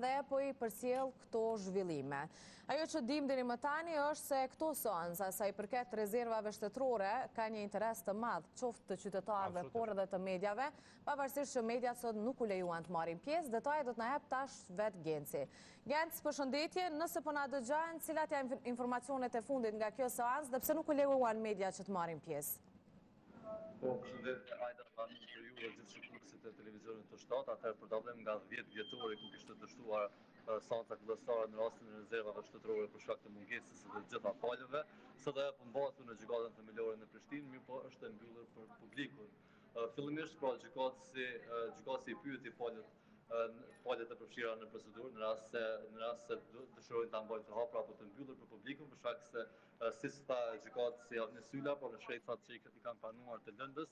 dhe po i përsjell këto zhvillime. Ajo që dim deri më tani është se këto seanca sa i përket rezervave shtetërore ka një interes të madh qoftë të qytetarëve por edhe të mediave, pavarësisht që mediat sot nuk u lejuan të marrin pjesë. Detajet do të na jap tash vet Genci. Genci, përshëndetje, nëse po na dëgjojnë, cilat janë informacionet e fundit nga kjo seancë dhe pse nuk u lejuan mediat që të marrin pjesë? Po, përshëndetje, Ajda, tani për ju dhe gjithë shikuesit e televizionit të shtatë, atëherë për dallim nga 10 vjetori ku kishte dështuar seanca kullësore në rastin e rezervave shtetërore për shkak të mungesës së të gjitha palëve, sot ajo përmbahet në gjykatën themelore në Prishtinë, mirë po është e mbyllur për publikun. Fillimisht pra gjykatësi i pyeti palët e përfshira në procedurë në rast se dëshirojnë ta mbajnë të hapura apo të mbyllur për publikun, për shkak se siç tha gjykatësi Avni Syla, por në shkretësat që i kanë pranuar të lëndës,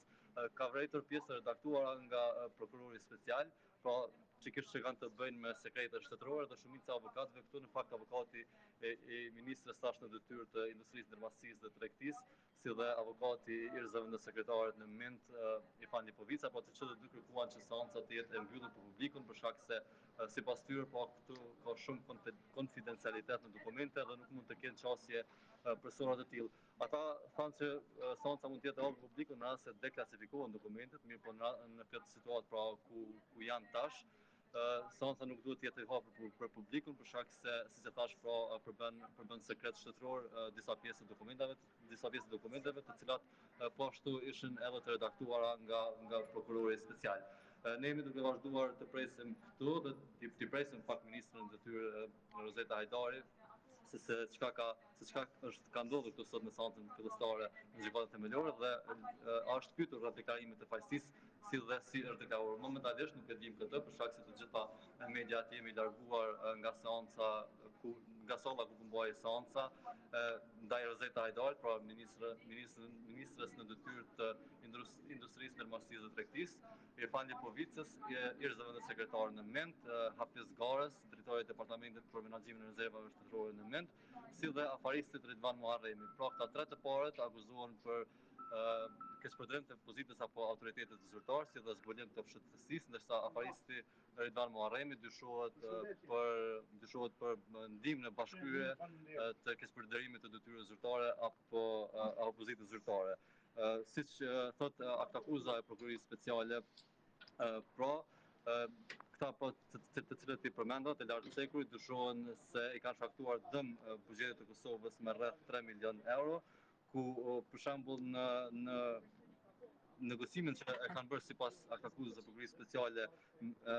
ka vërejtur pjesë redaktuara nga prokurori special, pra çikisht që kanë të bëjnë me sekretet shtetërore dhe shumica e avokatëve këtu, në fakt avokati i ministres tash në detyrë të industrisë, ndërmarrësisë dhe tregtisë, si dhe avokati i zëvendës sekretarit në moment Irfan Lipovica, po të çdo dy kërkuan që seanca të jetë e mbyllur për publikun për shkak se sipas tyre po këtu ka shumë konfidencialitet në dokumente dhe nuk mund të kenë çështje persona të tillë. Ata thanë se seanca mund të jetë e hapur publikut në rast se deklasifikohen dokumentet, mirë po në këtë situatë pra ku janë tash, seanca nuk duhet të jetë e hapur për publikun për shkak se, siç e thash, pra përbën sekret shtetëror disa pjesë të dokumenteve, të cilat po ashtu ishin edhe të redaktuara nga prokurori special. Ne jemi duke vazhduar të presim këtu dhe të presim fakt ministrën në detyrë Rozeta Hajdari, se çka ka ndodhur këtu sot në seancën fillestare në gjykatën themelore dhe është pyetur rreth deklarimit të fajsisë si është deklaruar. Momentalisht nuk e dim këtë për shkak se të gjitha mediat jemi larguar nga seanca nga salla ku bëhej seanca ndaj Rozeta Hajdari, pra ministrës në detyrë të industrisë, ndërmarrësisë dhe tregtisë, Irfan Lipovicës, ish-zëvendës sekretar në moment, Hafiz Garës, drejtori i departamentit për menaxhimin e rezervave shtetërore në moment, si dhe afaristit Ridvan Muharremi. Pra këta tre të parët akuzohen për keqpërdrim të pozitës apo autoritetit të zyrtar, si dhe zbulim të fshehtësisë, ndërsa afaristi Ridvan Muharremi dyshohet për ndihmë në bashkëhyrje të keqpërdrimit të detyrës zyrtare apo opozitës zyrtare. Siç thot aktakuza e prokurorisë speciale, këta të cilët i përmenda të lartë cekurit dyshohen se i kanë shkaktuar dëm buxhetit të Kosovës me rreth 3 milion euro, ku për shembull në negocimin që e kanë bërë sipas aktakuzës së prokurorisë speciale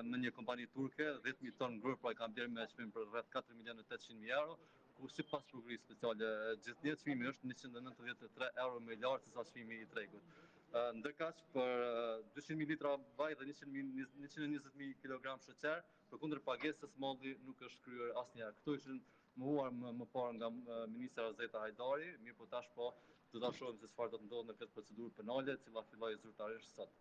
me një kompani turke, 10.000 ton grur pra i kanë blerë me çmim për rreth 4 milionë 800.000 euro, ku sipas prokurorisë speciale gjithnjë çmimi është 193 euro më i lartë se sa çmimi i tregut. Ndërkaq për 200.000 litra vaj dhe 120.000 kg sheqer, përkundër pagesës malli nuk është kryer asnjëherë. Këto ishin mohuar më parë nga ministra Rozeta Hajdari, mirë po tash po do ta shohim se çfarë do të ndodhë në këtë procedurë penale, e cila filloi zyrtarisht sot.